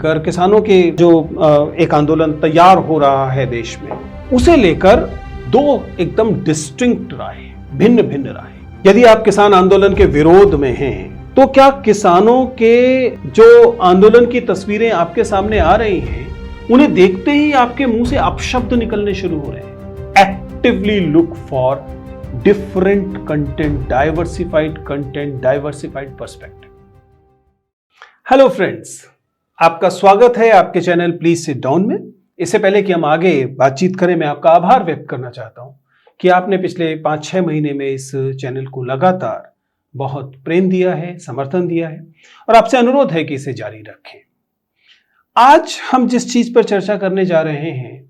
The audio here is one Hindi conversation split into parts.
लेकर, किसानों के जो एक आंदोलन तैयार हो रहा है देश में, उसे लेकर दो एकदम डिस्टिंक्ट राय, भिन्न भिन्न राय। यदि आप किसान आंदोलन के विरोध में हैं, तो क्या किसानों के जो आंदोलन की तस्वीरें आपके सामने आ रही हैं, उन्हें देखते ही आपके मुंह से अपशब्द निकलने शुरू हो रहे हैं? Actively look for different content, diversified content, diversified perspective. Hello friends, आपका स्वागत है आपके चैनल प्लीज सिट डाउन में। इससे पहले कि हम आगे बातचीत करें, मैं आपका आभार व्यक्त करना चाहता हूं कि आपने पिछले 5-6 महीने में इस चैनल को लगातार बहुत प्रेम दिया है, समर्थन दिया है, और आपसे अनुरोध है कि इसे जारी रखें। आज हम जिस चीज पर चर्चा करने जा रहे हैं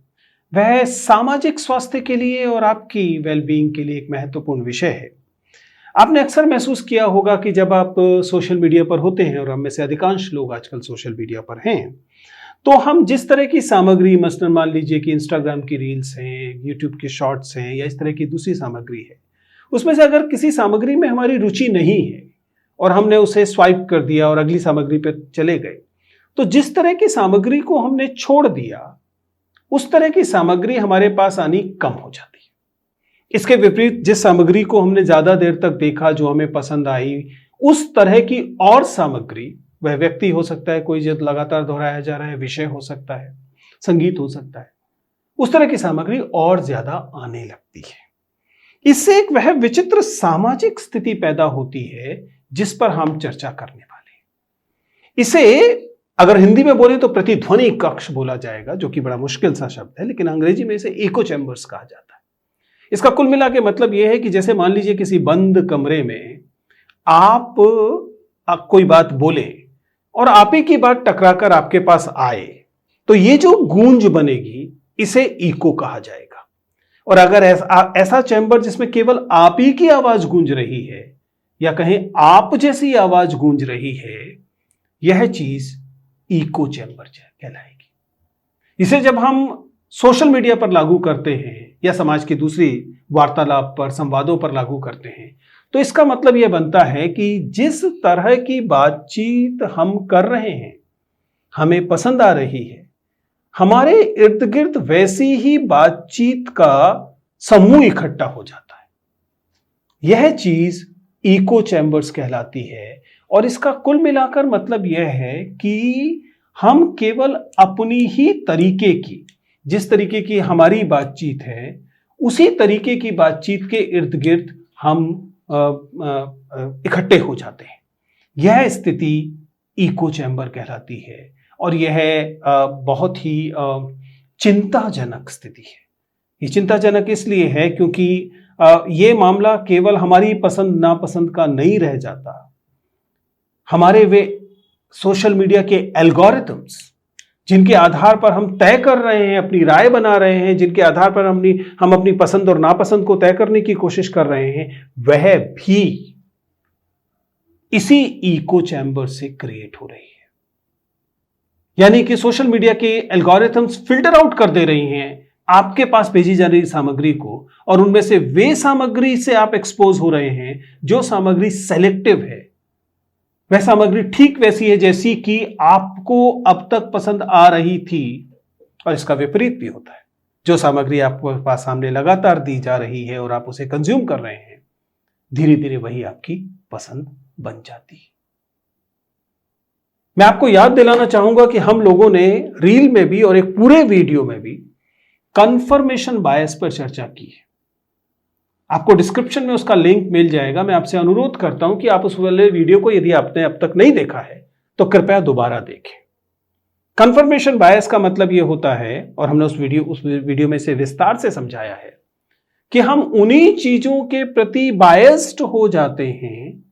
वह सामाजिक स्वास्थ्य के लिए और आपकी वेलबींग के लिए एक महत्वपूर्ण विषय है। आपने अक्सर महसूस किया होगा कि जब आप सोशल मीडिया पर होते हैं, और हम में से अधिकांश लोग आजकल सोशल मीडिया पर हैं, तो हम जिस तरह की सामग्री, मसलन मान लीजिए कि इंस्टाग्राम की रील्स हैं, यूट्यूब के शॉर्ट्स हैं, या इस तरह की दूसरी सामग्री है, उसमें से अगर किसी सामग्री में हमारी रुचि नहीं है और हमने उसे स्वाइप कर दिया और अगली सामग्री पर चले गए, तो जिस तरह की सामग्री को हमने छोड़ दिया, उस तरह की सामग्री हमारे पास आनी कम हो जाती है। इसके विपरीत जिस सामग्री को हमने ज्यादा देर तक देखा, जो हमें पसंद आई, उस तरह की और सामग्री, वह व्यक्ति हो सकता है कोई जो लगातार दोहराया जा रहा है, विषय हो सकता है, संगीत हो सकता है, उस तरह की सामग्री और ज्यादा आने लगती है। इससे एक वह विचित्र सामाजिक स्थिति पैदा होती है जिस पर हम चर्चा करने वाले हैं। इसे अगर हिंदी में बोले तो प्रतिध्वनि कक्ष बोला जाएगा, जो कि बड़ा मुश्किल सा शब्द है, लेकिन अंग्रेजी में इसे इको चैम्बर्स कहा जाता है। इसका कुल मिला के मतलब यह है कि जैसे मान लीजिए किसी बंद कमरे में आप कोई बात बोले और आप ही की बात टकराकर आपके पास आए, तो ये जो गूंज बनेगी इसे इको कहा जाएगा। और अगर ऐसा चैम्बर जिसमें केवल आप ही की आवाज गूंज रही है, या कहें आप जैसी आवाज गूंज रही है, यह चीज इको चैम्बर कहलाएगी। इसे जब हम सोशल मीडिया पर लागू करते हैं या समाज की दूसरी वार्तालाप पर, संवादों पर लागू करते हैं, तो इसका मतलब यह बनता है कि जिस तरह की बातचीत हम कर रहे हैं, हमें पसंद आ रही है, हमारे इर्द गिर्द वैसी ही बातचीत का समूह इकट्ठा हो जाता है। यह चीज इको चैम्बर्स कहलाती है। और इसका कुल मिलाकर मतलब यह है कि हम केवल अपनी ही तरीके की, जिस तरीके की हमारी बातचीत है, उसी तरीके की बातचीत के इर्द गिर्द हम इकट्ठे हो जाते हैं। यह स्थिति इको चैम्बर कहलाती है, और यह बहुत ही चिंताजनक स्थिति है। ये चिंताजनक इसलिए है क्योंकि यह मामला केवल हमारी पसंद नापसंद का नहीं रह जाता। हमारे वे सोशल मीडिया के एल्गोरिथम्स, जिनके आधार पर हम तय कर रहे हैं, अपनी राय बना रहे हैं, जिनके आधार पर हम अपनी पसंद और नापसंद को तय करने की कोशिश कर रहे हैं, वह भी इसी इको चैम्बर से क्रिएट हो रही है। यानी कि सोशल मीडिया के एल्गोरिथम्स फिल्टर आउट कर दे रही हैं आपके पास भेजी जा रही सामग्री को, और उनमें से वे सामग्री से आप एक्सपोज हो रहे हैं जो सामग्री सेलेक्टिव है। वह सामग्री ठीक वैसी है जैसी कि आपको अब तक पसंद आ रही थी, और इसका विपरीत भी होता है। जो सामग्री आपको पास सामने लगातार दी जा रही है और आप उसे कंज्यूम कर रहे हैं, धीरे धीरे वही आपकी पसंद बन जाती है। मैं आपको याद दिलाना चाहूंगा कि हम लोगों ने रील में भी और एक पूरे वीडियो में भी कंफर्मेशन बायस पर चर्चा की है। आपको डिस्क्रिप्शन में उसका लिंक मिल जाएगा। मैं आपसे अनुरोध करता हूं कि आप उस वाले वीडियो को, यदि आपने अब तक नहीं देखा है, तो कृपया दोबारा देखें। कंफर्मेशन बायस का मतलब यह होता है, और हमने उस वीडियो में से विस्तार से समझाया है, कि हम उन्हीं चीजों के प्रति बायस्ड हो जाते हैं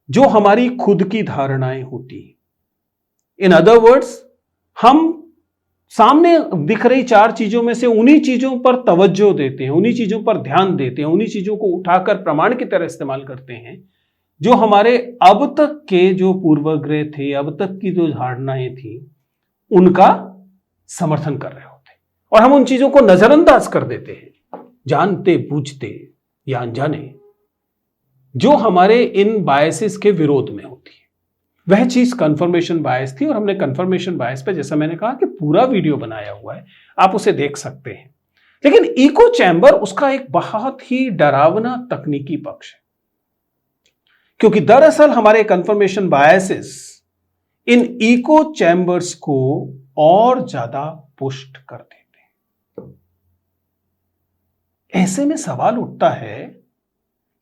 जो हमारी खुद की धारणाएं होती हैं। इन अदर वर्ड्स, हम सामने दिख रही 4 चीजों में से उन्हीं चीजों पर तवज्जो देते हैं, उन्हीं चीजों पर ध्यान देते हैं, उन्हीं चीजों को उठाकर प्रमाण की तरह इस्तेमाल करते हैं जो हमारे अब तक के जो पूर्वाग्रह थे, अब तक की जो धारणाएं थी, उनका समर्थन कर रहे होते हैं। और हम उन चीजों को नजरअंदाज कर देते हैं, जानते बूझते या अनजाने, जो हमारे इन बायसेस के विरोध में होती है। वह चीज कंफर्मेशन बायस थी और हमने कंफर्मेशन बायस पे, जैसा मैंने कहा कि पूरा वीडियो बनाया हुआ है, आप उसे देख सकते हैं। लेकिन इको चैम्बर उसका एक बहुत ही डरावना तकनीकी पक्ष है, क्योंकि दरअसल हमारे कंफर्मेशन बायसेस इन इको चैम्बर्स को और ज्यादा पुष्ट कर देते हैं। ऐसे में सवाल उठता है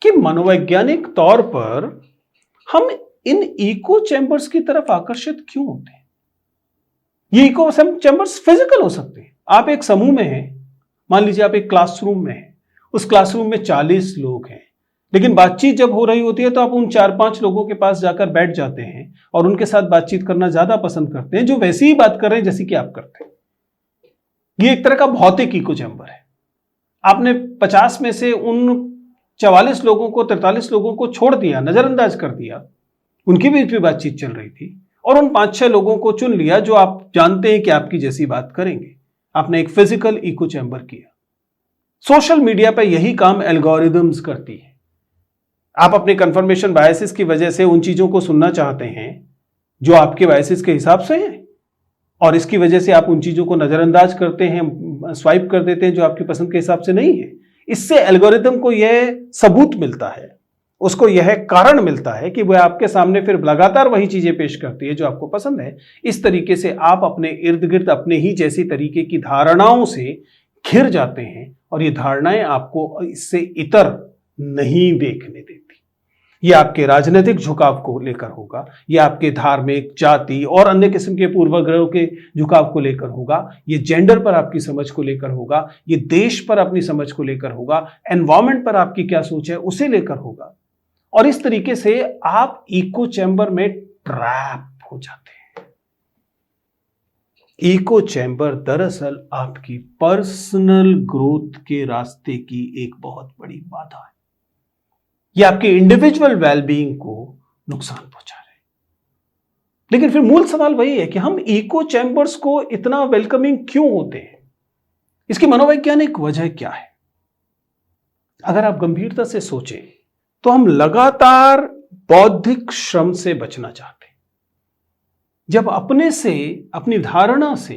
कि मनोवैज्ञानिक तौर पर हम इन इको चैम्बर्स की तरफ आकर्षित क्यों होते हैं? ये इको चैम्बर्स फिजिकल हो सकते हैं। आप एक समूह में हैं, मान लीजिए आप एक क्लासरूम में हैं, उस क्लासरूम में 40 लोग हैं, लेकिन बातचीत जब हो रही होती है तो आप उन 4-5 लोगों के पास जाकर बैठ जाते हैं और उनके साथ बातचीत करना ज्यादा पसंद करते हैं, जो वैसी ही बात कर रहे हैं जैसी कि आप करते हैं। ये एक तरह का भौतिक इको चैम्बर है। आपने 50 में से उन 44 लोगों को, 43 लोगों को छोड़ दिया, नजरअंदाज कर दिया, उनकी बीच भी बातचीत चल रही थी, और उन 5-6 लोगों को चुन लिया जो आप जानते हैं कि आपकी जैसी बात करेंगे। आपने एक फिजिकल इको चैम्बर किया। सोशल मीडिया पर यही काम एल्गोरिदम्स करती है। आप अपने कंफर्मेशन बायसेस की वजह से उन चीजों को सुनना चाहते हैं जो आपके बायसेस के हिसाब से हैं, और इसकी वजह से आप उन चीजों को नजरअंदाज करते हैं, स्वाइप कर देते हैं जो आपकी पसंद के हिसाब से नहीं है। इससे एल्गोरिदम को यह सबूत मिलता है, उसको यह कारण मिलता है कि वह आपके सामने फिर लगातार वही चीजें पेश करती है जो आपको पसंद है। इस तरीके से आप अपने इर्द गिर्द अपने ही जैसी तरीके की धारणाओं से घिर जाते हैं, और ये धारणाएं आपको इससे इतर नहीं देखने देती। ये आपके राजनीतिक झुकाव को लेकर होगा, ये आपके धार्मिक, जाति और अन्य किस्म के पूर्वाग्रहों के झुकाव को लेकर होगा, ये जेंडर पर आपकी समझ को लेकर होगा, ये देश पर अपनी समझ को लेकर होगा, एनवायरमेंट पर आपकी क्या सोच है उसे लेकर होगा। और इस तरीके से आप इको चैम्बर में ट्रैप हो जाते हैं। इको चैम्बर दरअसल आपकी पर्सनल ग्रोथ के रास्ते की एक बहुत बड़ी बाधा है। ये आपके इंडिविजुअल वेलबीइंग को नुकसान पहुंचा रहे हैं। लेकिन फिर मूल सवाल वही है कि हम इको चैम्बर्स को इतना वेलकमिंग क्यों होते हैं? इसकी मनोवैज्ञानिक वजह क्या है? अगर आप गंभीरता से सोचें तो हम लगातार बौद्धिक श्रम से बचना चाहते हैं। जब अपने से, अपनी धारणा से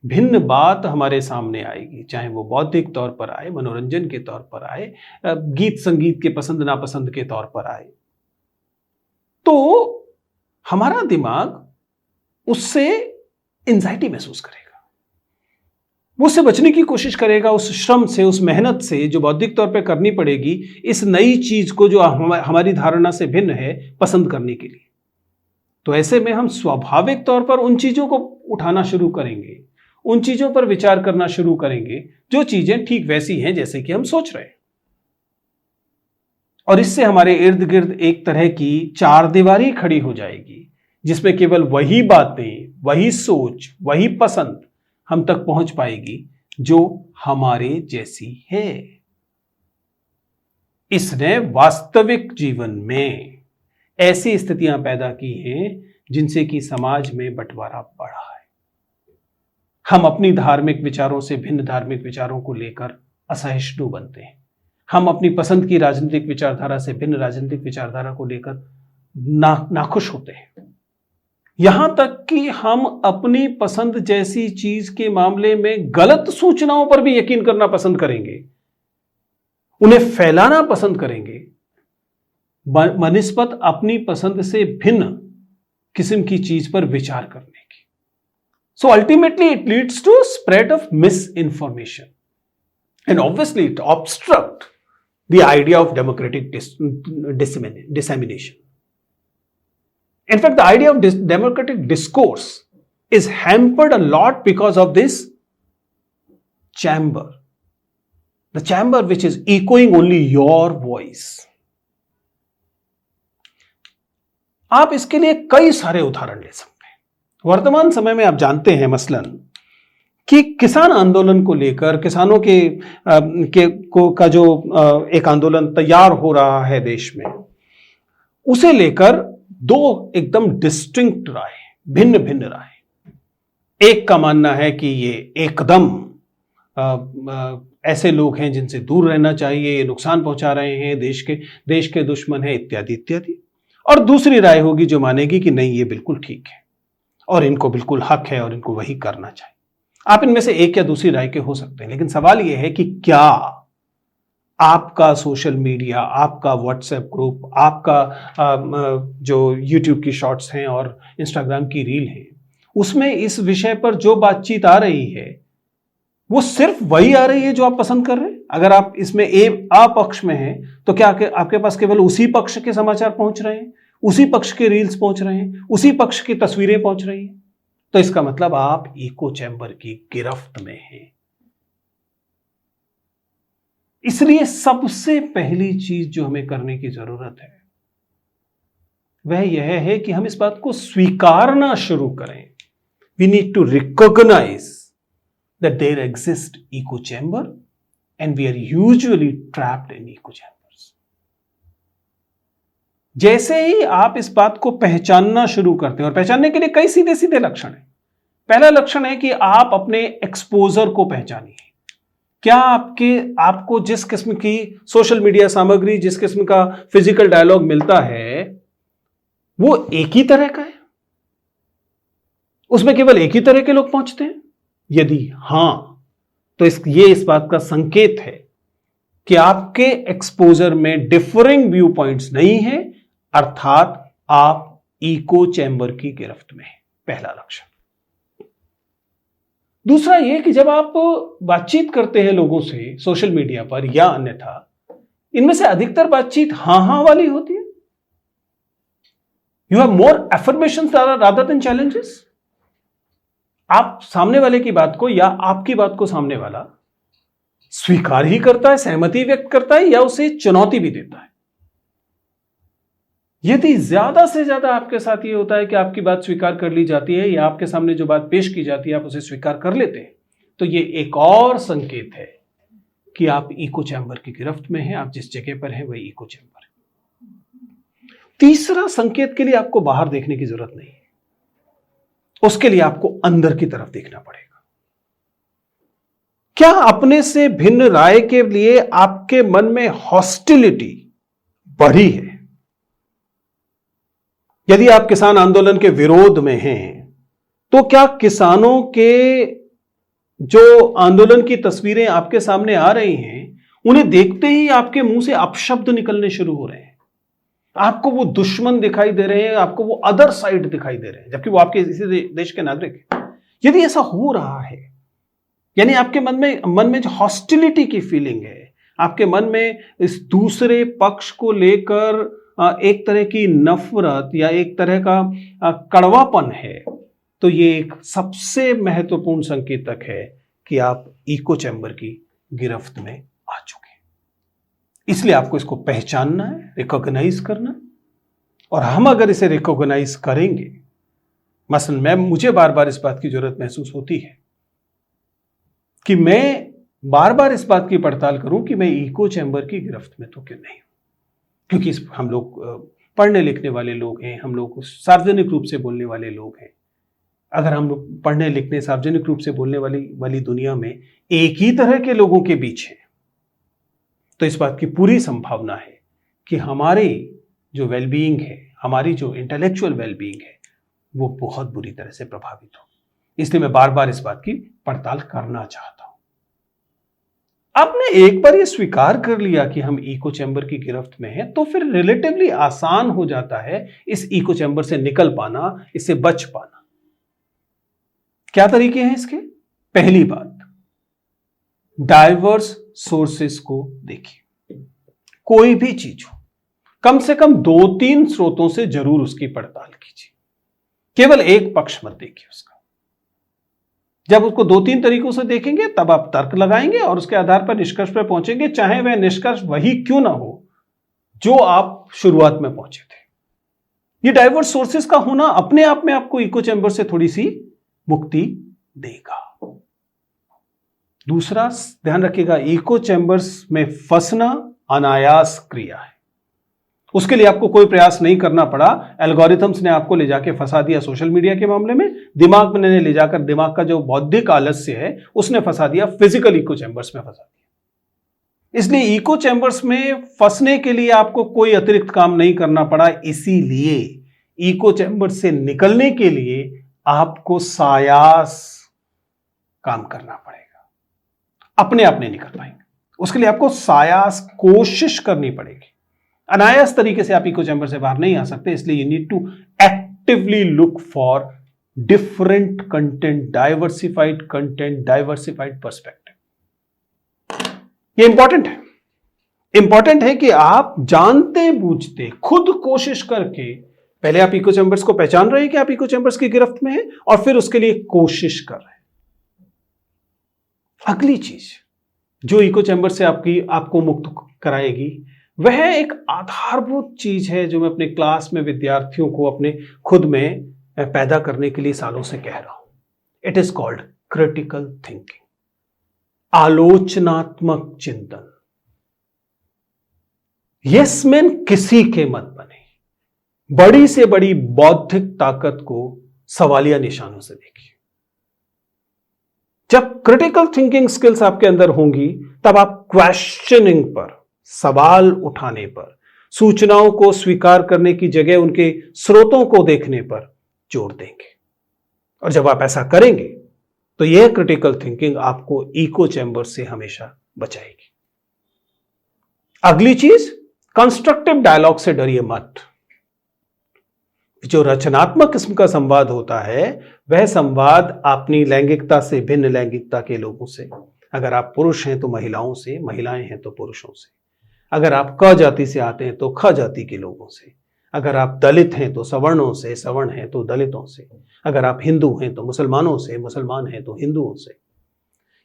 भिन्न बात हमारे सामने आएगी, चाहे वो बौद्धिक तौर पर आए, मनोरंजन के तौर पर आए, गीत संगीत के पसंद नापसंद के तौर पर आए, तो हमारा दिमाग उससे एंजाइटी महसूस करेगा, वो उससे बचने की कोशिश करेगा, उस श्रम से, उस मेहनत से जो बौद्धिक तौर पर करनी पड़ेगी इस नई चीज को जो हमारी धारणा से भिन्न है पसंद करने के लिए। तो ऐसे में हम स्वाभाविक तौर पर उन चीजों को उठाना शुरू करेंगे, उन चीजों पर विचार करना शुरू करेंगे जो चीजें ठीक वैसी हैं जैसे कि हम सोच रहे हैं। और इससे हमारे इर्द गिर्द एक तरह की चारदीवारी खड़ी हो जाएगी, जिसमें केवल वही बातें, वही सोच, वही पसंद हम तक पहुंच पाएगी जो हमारे जैसी है। इसने वास्तविक जीवन में ऐसी स्थितियां पैदा की हैं जिनसे कि समाज में बंटवारा बढ़ा है। हम अपनी धार्मिक विचारों से भिन्न धार्मिक विचारों को लेकर असहिष्णु बनते हैं। हम अपनी पसंद की राजनीतिक विचारधारा से भिन्न राजनीतिक विचारधारा को लेकर नाखुश होते हैं। यहां तक कि हम अपनी पसंद जैसी चीज के मामले में गलत सूचनाओं पर भी यकीन करना पसंद करेंगे, उन्हें फैलाना पसंद करेंगे बनिस्बत अपनी पसंद से भिन्न किस्म की चीज पर विचार करने की। So ultimately it leads to spread of misinformation and obviously it obstruct the idea of democratic dissemination. In fact, the idea of democratic discourse is hampered a lot because of this chamber. The chamber which is echoing only your voice. आप इसके लिए कई सारे उदाहरण ले सकते हैं। वर्तमान समय में आप जानते हैं मसलन कि किसान आंदोलन को लेकर, किसानों का जो एक आंदोलन तैयार हो रहा है देश में, उसे लेकर दो एकदम डिस्टिंक्ट राय, भिन्न भिन्न राय। एक का मानना है कि ये एकदम ऐसे लोग हैं जिनसे दूर रहना चाहिए, ये नुकसान पहुंचा रहे हैं, देश के दुश्मन है, इत्यादि इत्यादि। और दूसरी राय होगी जो मानेगी कि नहीं, ये बिल्कुल ठीक है और इनको बिल्कुल हक है और इनको वही करना चाहिए। आप इनमें से एक या दूसरी राय के हो सकते हैं, लेकिन सवाल यह है कि क्या आपका सोशल मीडिया, आपका व्हाट्सएप ग्रुप, आपका जो यूट्यूब की शॉर्ट्स हैं और इंस्टाग्राम की रील है, उसमें इस विषय पर जो बातचीत आ रही है वो सिर्फ वही आ रही है जो आप पसंद कर रहे हैं? अगर आप इसमें आ पक्ष में हैं तो क्या आपके पास केवल उसी पक्ष के समाचार पहुंच रहे हैं, उसी पक्ष के रील्स पहुंच रहे हैं, उसी पक्ष की तस्वीरें पहुंच रही हैं? तो इसका मतलब आप इको चैम्बर की गिरफ्त में हैं। इसलिए सबसे पहली चीज जो हमें करने की जरूरत है वह यह है कि हम इस बात को स्वीकारना शुरू करें। We need to recognise that there exist echo chamber and we are usually trapped in echo chambers. जैसे ही आप इस बात को पहचानना शुरू करते हैं, और पहचानने के लिए कई सीधे सीधे लक्षण हैं। पहला लक्षण है कि आप अपने एक्सपोजर को पहचानिए। क्या आपको जिस किस्म की सोशल मीडिया सामग्री, जिस किस्म का फिजिकल डायलॉग मिलता है वो एक ही तरह का है? उसमें केवल एक ही तरह के लोग पहुंचते हैं? यदि हां, तो ये इस बात का संकेत है कि आपके एक्सपोजर में डिफरिंग व्यू पॉइंट्स नहीं है, अर्थात आप इको चैम्बर की गिरफ्त में हैं। पहला लक्षण। दूसरा यह कि जब आप बातचीत करते हैं लोगों से सोशल मीडिया पर या अन्यथा, इनमें से अधिकतर बातचीत हां हां वाली होती है। You have more affirmations rather than challenges. आप सामने वाले की बात को या आपकी बात को सामने वाला स्वीकार ही करता है, सहमति व्यक्त करता है, या उसे चुनौती भी देता है। यदि ज्यादा से ज्यादा आपके साथ ये होता है कि आपकी बात स्वीकार कर ली जाती है या आपके सामने जो बात पेश की जाती है आप उसे स्वीकार कर लेते हैं, तो ये एक और संकेत है कि आप इको चैम्बर की गिरफ्त में हैं। आप जिस जगह पर हैं वही इको चैम्बर है। तीसरा संकेत के लिए आपको बाहर देखने की जरूरत नहीं है, उसके लिए आपको अंदर की तरफ देखना पड़ेगा। क्या अपने से भिन्न राय के लिए आपके मन में हॉस्टिलिटी बढ़ी है? यदि आप किसान आंदोलन के विरोध में हैं, तो क्या किसानों के जो आंदोलन की तस्वीरें आपके सामने आ रही हैं, उन्हें देखते ही आपके मुंह से अपशब्द निकलने शुरू हो रहे हैं? आपको वो दुश्मन दिखाई दे रहे हैं, आपको वो अदर साइड दिखाई दे रहे हैं, जबकि वो आपके इसी देश के नागरिक हैं? यदि ऐसा हो रहा है, यानी आपके मन में जो हॉस्टिलिटी की फीलिंग है, आपके मन में इस दूसरे पक्ष को लेकर एक तरह की नफरत या एक तरह का कड़वापन है, तो ये एक सबसे महत्वपूर्ण संकेतक है कि आप इको चैम्बर की गिरफ्त में आ चुके हैं। इसलिए आपको इसको पहचानना है, रिकॉग्नाइज करना, और हम अगर इसे रिकॉग्नाइज करेंगे, मसलन मुझे बार बार इस बात की जरूरत महसूस होती है कि मैं बार बार इस बात की पड़ताल करूं कि मैं इको चैम्बर की गिरफ्त में तो क्यों नहीं, क्योंकि हम लोग पढ़ने लिखने वाले लोग हैं, हम लोग सार्वजनिक रूप से बोलने वाले लोग हैं। अगर हम लोग पढ़ने लिखने सार्वजनिक रूप से बोलने वाली दुनिया में एक ही तरह के लोगों के बीच हैं, तो इस बात की पूरी संभावना है कि हमारी जो वेलबीइंग है, हमारी जो इंटेलेक्चुअल वेलबीइंग है, वो बहुत बुरी तरह से प्रभावित हो। इसलिए मैं बार बार इस बात की पड़ताल करना चाहता हूं। आपने एक बार ये स्वीकार कर लिया कि हम इको चैम्बर की गिरफ्त में हैं, तो फिर रिलेटिवली आसान हो जाता है इस इको चैम्बर से निकल पाना, इससे बच पाना। क्या तरीके हैं इसके? पहली बात, डाइवर्स सोर्सेस को देखिए। कोई भी चीज हो, कम से कम 2-3 स्रोतों से जरूर उसकी पड़ताल कीजिए, केवल एक पक्ष मत देखिए उसका। जब उसको 2-3 तरीकों से देखेंगे तब आप तर्क लगाएंगे और उसके आधार पर निष्कर्ष पर पहुंचेंगे, चाहे वह निष्कर्ष वही क्यों ना हो जो आप शुरुआत में पहुंचे थे। ये डाइवर्स सोर्सेस का होना अपने आप में आपको इको चैम्बर से थोड़ी सी मुक्ति देगा। दूसरा, ध्यान रखिएगा, इको चैम्बर्स में फंसना अनायास क्रिया है। उसके लिए आपको कोई प्रयास नहीं करना पड़ा। एल्गोरिथम्स ने आपको ले जाके फंसा दिया। सोशल मीडिया के मामले में दिमाग में ले जाकर, दिमाग का जो बौद्धिक आलस्य है उसने फंसा दिया, फिजिकल इको चैम्बर्स में फंसा दिया। इसलिए इको चैम्बर्स में फंसने के लिए आपको कोई अतिरिक्त काम नहीं करना पड़ा, इसीलिए इको चैम्बर से निकलने के लिए आपको सायास काम करना पड़ेगा। अपने आप नहीं निकल पाएंगे, उसके लिए आपको सायास कोशिश करनी पड़ेगी। अनायास तरीके से आप इको चैम्बर से बाहर नहीं आ सकते, इसलिए you need to actively look for different content, diversified content, diversified perspective. ये इंपॉर्टेंट है कि आप जानते बूझते खुद कोशिश करके पहले आप इको चैम्बर्स को पहचान रहे हैं कि आप इको चैम्बर्स की गिरफ्त में हैं, और फिर उसके लिए कोशिश कर रहे हैं। अगली चीज जो इको चैम्बर से आपको मुक्त कराएगी वह एक आधारभूत चीज है जो मैं अपने क्लास में विद्यार्थियों को अपने खुद में पैदा करने के लिए सालों से कह रहा हूं। It is called critical thinking, आलोचनात्मक चिंतन। यस मैन किसी के मत बने, बड़ी से बड़ी बौद्धिक ताकत को सवालिया निशानों से देखिए। जब क्रिटिकल थिंकिंग स्किल्स आपके अंदर होंगी तब आप क्वेश्चनिंग पर, सवाल उठाने पर, सूचनाओं को स्वीकार करने की जगह उनके स्रोतों को देखने पर जोर देंगे। और जब आप ऐसा करेंगे तो यह क्रिटिकल थिंकिंग आपको इको चैम्बर से हमेशा बचाएगी। अगली चीज, कंस्ट्रक्टिव डायलॉग से डरिए मत। जो रचनात्मक किस्म का संवाद होता है वह संवाद अपनी लैंगिकता से भिन्न लैंगिकता के लोगों से, अगर आप पुरुष हैं तो महिलाओं से, महिलाएं हैं तो पुरुषों से, अगर आप क जाति से आते हैं तो ख जाति के लोगों से, अगर आप दलित हैं तो सवर्णों से, सवर्ण हैं तो दलितों से, अगर आप हिंदू हैं तो मुसलमानों से, मुसलमान हैं तो हिंदुओं से।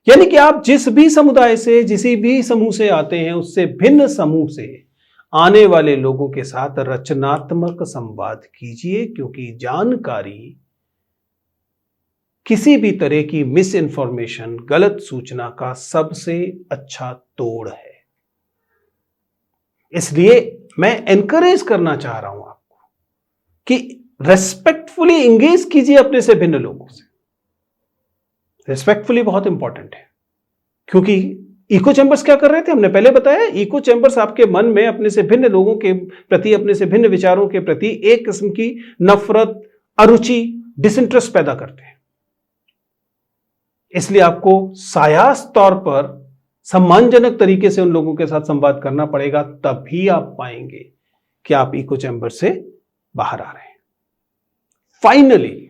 यानी कि आप जिस भी समुदाय से, जिस भी समूह से आते हैं उससे भिन्न समूह से आने वाले लोगों के साथ रचनात्मक संवाद कीजिए, क्योंकि जानकारी किसी भी तरह की मिस इंफॉर्मेशन, गलत सूचना का सबसे अच्छा तोड़ है। इसलिए मैं एनकरेज करना चाह रहा हूं आपको कि रेस्पेक्टफुली इंगेज कीजिए अपने से भिन्न लोगों से। रेस्पेक्टफुली बहुत इंपॉर्टेंट है, क्योंकि इको चैम्बर्स क्या कर रहे थे, हमने पहले बताया। इको चैम्बर्स आपके मन में अपने से भिन्न लोगों के प्रति, अपने से भिन्न विचारों के प्रति एक किस्म की नफरत, अरुचि, डिसइंटरेस्ट पैदा करते हैं। इसलिए आपको सायास तौर पर सम्मानजनक तरीके से उन लोगों के साथ संवाद करना पड़ेगा, तभी आप पाएंगे कि आप इको चैम्बर से बाहर आ रहे हैं। Finally,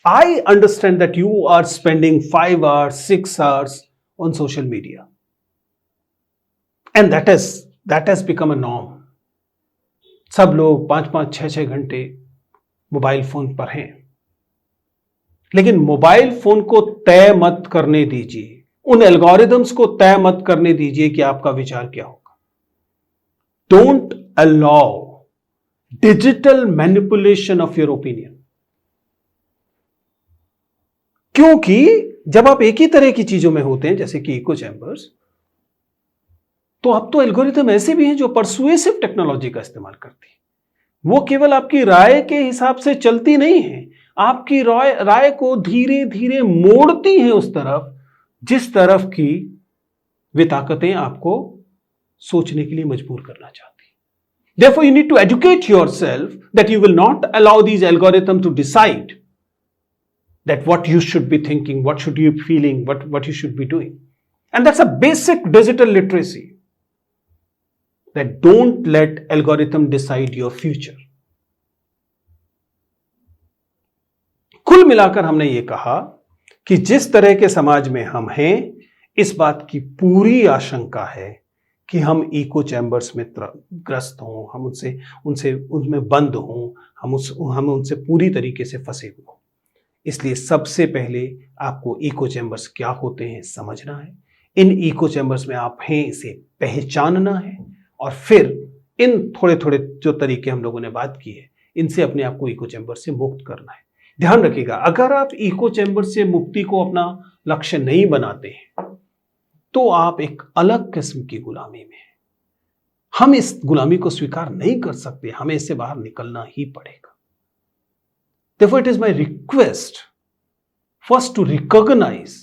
I understand that you are spending 5 hours, 6 hours on social media. And that has become a norm. सब लोग 5-5, 6-6 घंटे मोबाइल फोन पर हैं। लेकिन मोबाइल फोन को तय मत करने दीजिए, उन एल्गोरिदम्स को तय मत करने दीजिए कि आपका विचार क्या होगा। Don't allow digital manipulation of your opinion. क्योंकि जब आप एक ही तरह की चीजों में होते हैं जैसे कि इको चैम्बर्स, तो अब तो एल्गोरिथम ऐसे भी हैं जो परसुएसिव टेक्नोलॉजी का इस्तेमाल करती है। वो केवल आपकी राय के हिसाब से चलती नहीं है, आपकी राय को धीरे धीरे मोड़ती हैं उस तरफ जिस तरफ की वे ताकतें आपको सोचने के लिए मजबूर करना चाहती हैं। Therefore, you need to educate yourself that you will not allow these algorithms to decide that what you should be thinking, what should you be feeling, what you should be doing. And that's a basic digital literacy. That don't let algorithm decide your future. कुल मिलाकर हमने ये कहा कि जिस तरह के समाज में हम हैं, इस बात की पूरी आशंका है कि हम इको चैम्बर्स में ग्रस्त हों, हम उनमें बंद हों, हम उनसे पूरी तरीके से फंसे हों। इसलिए सबसे पहले आपको इको चैम्बर्स क्या होते हैं समझना है, इन इको चैम्बर्स में आप हैं इसे पहचानना है, और फिर इन थोड़े थोड़े जो तरीके हम लोगों ने बात की है इनसे अपने आप को इको चैम्बर से मुक्त करना है। ध्यान रखिएगा, अगर आप इको चैम्बर से मुक्ति को अपना लक्ष्य नहीं बनाते हैं तो आप एक अलग किस्म की गुलामी में हैं। हम इस गुलामी को स्वीकार नहीं कर सकते, हमें इससे बाहर निकलना ही पड़ेगा। Therefore, it is my request first to recognize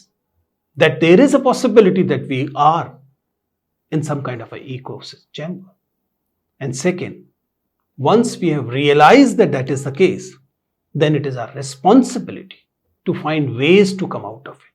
that there is a possibility that we are in some kind of a echo chamber. And second, once we have realized that that is the case, then it is our responsibility to find ways to come out of it.